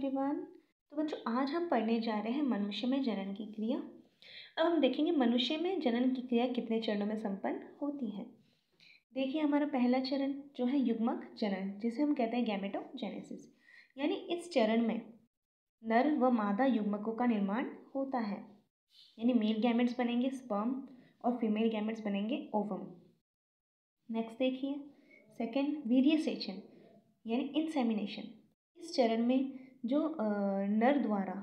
Everyone. तो बच्चों आज हम पढ़ने जा रहे हैं मनुष्य में जनन की क्रिया। अब हम देखेंगे मनुष्य में जनन की क्रिया कितने चरणों में संपन्न होती है। देखिए हमारा पहला चरण जो है युग्मक जनन, जिसे हम कहते हैं गैमेटोजेनेसिस। यानी इस चरण में नर व मादा युग्मकों का निर्माण होता है। यानी मेल गैमेट्स बनेंगे स्पर्म और फीमेल गैमेट्स बनेंगे ओवम। नेक्स्ट देखिए सेकेंड वीर्यसेचन यानी इंसेमिनेशन। इस चरण में जो नर द्वारा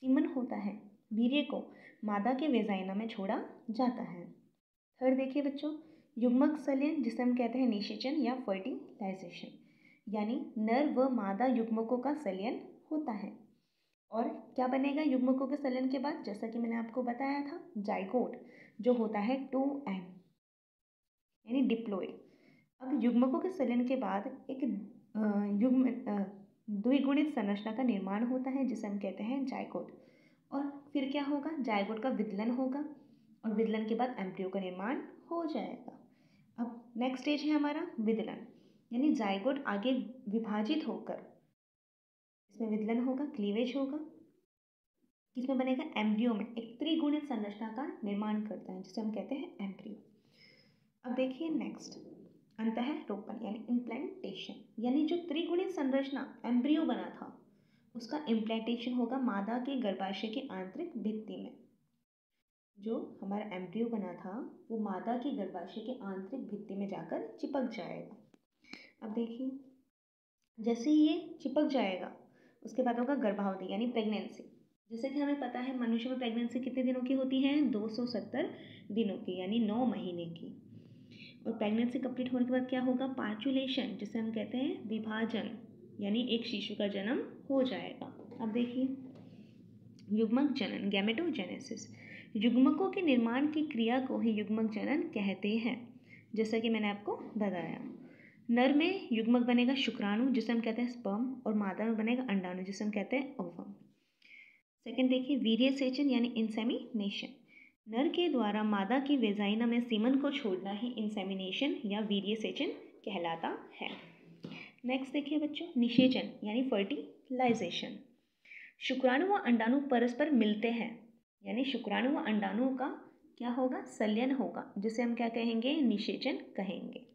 सीमन होता है वीर्य को मादा के वेजाइना में छोड़ा जाता है। थर्ड देखिए बच्चों युग्मक संलयन, जिसे हम कहते हैं निषेचन या फर्टिलाइजेशन। यानी नर व मादा युग्मकों का संलयन होता है। और क्या बनेगा युग्मकों के संलयन के बाद, जैसा कि मैंने आपको बताया था, जाइगोट जो होता है 2n यानी डिप्लॉइड। अब युग्मकों के संलयन के बाद एक युग्म द्विगुणित संरचना का निर्माण होता है जिसे हम कहते हैं जाइगोट। और फिर क्या होगा, जाइगोट का विदलन होगा और विदलन के बाद एम्ब्रियो का निर्माण हो जाएगा। अब नेक्स्ट स्टेज है हमारा विदलन, यानी जाइगोट आगे विभाजित होकर इसमें विदलन होगा, क्लीवेज होगा, किसमें बनेगा एम्ब्रियो में एक त्रिगुणित संरचना का निर्माण करता है जिसे हम कहते हैं एम्ब्रियो। अब देखिए नेक्स्ट अंतःरोपण यानी इम्प्लांटेशन। यानी जो त्रिगुणित संरचना एम्ब्रियो बना था उसका इम्प्लांटेशन होगा मादा के गर्भाशय की आंतरिक भित्ति में। जो हमारा एम्ब्रियो बना था वो मादा के गर्भाशय की आंतरिक भित्ति में जाकर चिपक जाएगा। अब देखिए जैसे ही ये चिपक जाएगा उसके बाद होगा गर्भावधि यानी प्रेगनेंसी। जैसे कि हमें पता है मनुष्य में प्रेगनेंसी कितने दिनों की होती है, 270 दिनों की यानी 9 महीने की। और प्रेगनेंसी कंप्लीट होने के बाद क्या होगा, पार्चुलेशन जिसे हम कहते हैं विभाजन, यानी एक शिशु का जन्म हो जाएगा। अब देखिए युग्मक जनन गैमेटोजेनेसिस। युग्मकों के निर्माण की क्रिया को ही युग्मक जनन कहते हैं। जैसा कि मैंने आपको बताया, नर में युग्मक बनेगा शुक्राणु जिसे हम कहते हैं स्पर्म और मादा में बनेगा अंडाणु जिसे हम कहते हैं ओवम। सेकेंड देखिए वीर्यसेचन यानी इंसेमिनेशन। नर के द्वारा मादा की वेजाइना में सीमन को छोड़ना ही इंसेमिनेशन या वीर्यसेचन कहलाता है। नेक्स्ट देखिए बच्चों निषेचन यानी फर्टिलाइजेशन। शुक्राणु व अंडाणु परस्पर मिलते हैं, यानी शुक्राणु व अंडाणु का क्या होगा, संलयन होगा, जिसे हम क्या कहेंगे, निषेचन कहेंगे।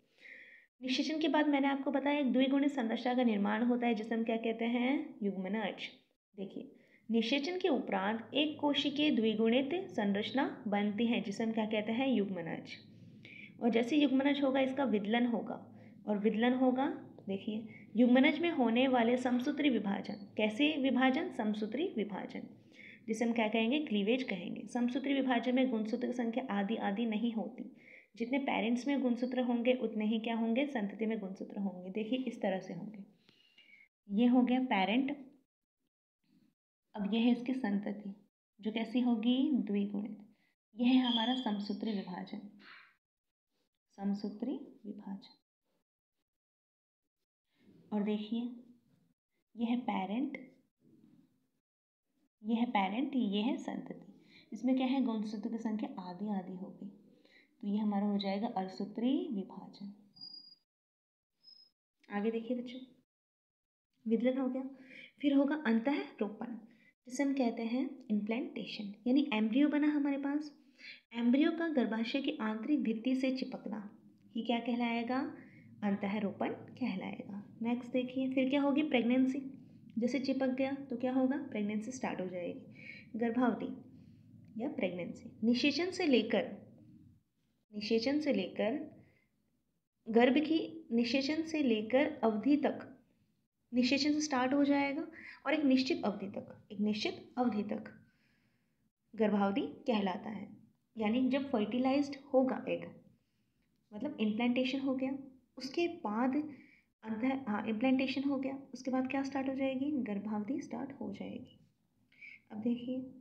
निषेचन के बाद मैंने आपको बताया एक द्विगुणित संरचना का निर्माण होता है जिसे हम क्या कहते हैं, युग्मनज। देखिए निषेचन के उपरांत एक कोशिकीय द्विगुणित संरचना बनती है जिसे हम क्या कहते हैं, युग्मनज। और जैसे युग्मनज होगा इसका विदलन होगा और विदलन होगा, देखिए युग्मनज में होने वाले समसूत्री विभाजन। कैसे विभाजन, समसूत्री विभाजन, जिसे हम क्या कहेंगे, क्लीवेज कहेंगे। समसूत्री विभाजन में गुणसूत्र की संख्या आदि आदि नहीं होती। जितने पेरेंट्स में गुणसूत्र होंगे उतने ही क्या होंगे, संतति में गुणसूत्र होंगे। देखिए इस तरह से होंगे, ये हो गया पेरेंट। अब यह है इसकी संतति जो कैसी होगी, द्विगुणित। यह है हमारा समसूत्री विभाजन, समसूत्री विभाजन। और देखिए यह है पेरेंट, यह है पेरेंट, यह है संतति। इसमें क्या है, गुणसूत्र की संख्या आधी आधी होगी, तो यह हमारा हो जाएगा अर्धसूत्री विभाजन। आगे देखिए बच्चों विदलन हो गया, फिर होगा अंतःरोपण जिसे हम कहते हैं इम्प्लांटेशन। यानी एम्ब्रियो बना हमारे पास, एम्ब्रियो का गर्भाशय की आंतरिक भित्ति से चिपकना ही क्या कहलाएगा, अंतःरोपण कहलाएगा। नेक्स्ट देखिए फिर क्या होगी, प्रेगनेंसी। जैसे चिपक गया तो क्या होगा, प्रेगनेंसी स्टार्ट हो जाएगी, गर्भावधि या प्रेगनेंसी। निषेचन से लेकर गर्भ की निषेचन से लेकर अवधि तक, निषेचन से स्टार्ट हो जाएगा और एक निश्चित अवधि तक गर्भावधि कहलाता है। यानी जब फर्टिलाइज्ड होगा एग, मतलब इम्प्लांटेशन हो गया, उसके बाद इम्प्लांटेशन हो गया, उसके बाद क्या स्टार्ट हो जाएगी, गर्भावधि स्टार्ट हो जाएगी। अब देखिए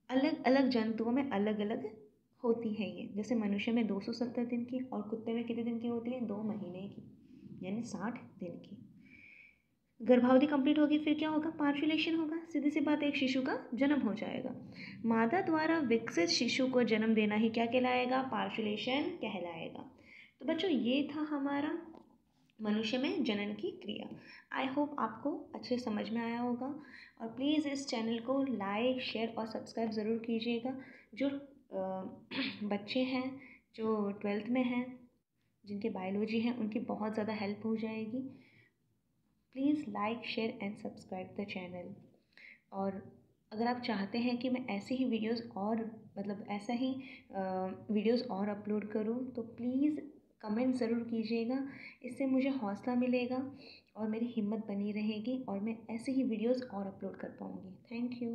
अलग अलग जंतुओं में अलग अलग होती है ये। जैसे मनुष्य में 270 दिन की और कुत्ते में कितने दिन की होती है, 2 महीने की, यानी 60 दिन की। गर्भावधि कंप्लीट होगी, फिर क्या होगा, पार्चुलेशन होगा। सीधी सी बात, एक शिशु का जन्म हो जाएगा। मादा द्वारा विकसित शिशु को जन्म देना ही क्या कहलाएगा, पार्चुलेशन कहलाएगा। तो बच्चों ये था हमारा मनुष्य में जनन की क्रिया। आई होप आपको अच्छे समझ में आया होगा, और प्लीज़ इस चैनल को लाइक, शेयर और सब्सक्राइब ज़रूर कीजिएगा। जो बच्चे हैं, जो 12th में हैं, जिनके बायोलॉजी है, उनकी बहुत ज़्यादा हेल्प हो जाएगी। Please like, share and subscribe the channel. और अगर आप चाहते हैं कि मैं ऐसे ही वीडियोस और ऐसा ही वीडियोस और अपलोड करूं, तो प्लीज़ कमेंट ज़रूर कीजिएगा। इससे मुझे हौसला मिलेगा और मेरी हिम्मत बनी रहेगी, और मैं ऐसे ही वीडियोस और अपलोड कर पाऊँगी। Thank you.